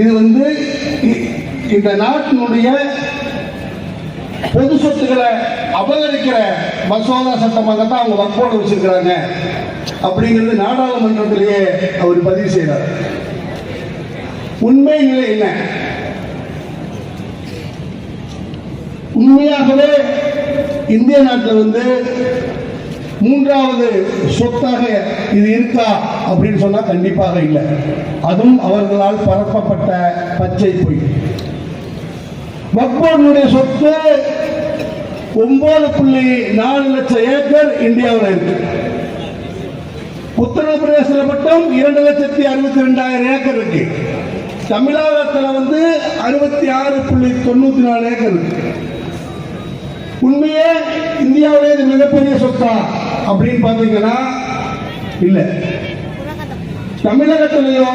இது இந்த நாட்டினுடைய பொது சொத்துக்களை அபகரிக்கிற மசோதா சட்டமாகத்தான் அவங்க வக்ஃபோர்டு வச்சிருக்கிறாங்க அப்படிங்கிறது நாடாளுமன்றத்திலேயே அவர் பதிவு செய்கிறார். உண்மை நிலை என்ன? உண்மையாகவே இந்திய நாட்டில் மூன்றாவது சொத்தாக இது இருக்கா அப்படின்னு சொன்னா கண்டிப்பாக இல்லை. அதுவும் அவர்களால் பரப்பப்பட்ட பச்சை பொய். வக்ஃப் போர்டுடைய சொத்து 9.4 லட்சம் ஏக்கர் இந்தியாவில் இருக்கு. உத்தரப்பிரதேசத்தில் மட்டும் 2,62,000 ஏக்கர் இருக்கு. தமிழகத்தில் 66.94 ஏக்கர் இருக்கு. உண்மையே இந்தியாவிலே இது மிகப்பெரிய சொத்தா அப்படின்னு பாத்தீங்கன்னா இல்ல. தமிழகத்திலேயோ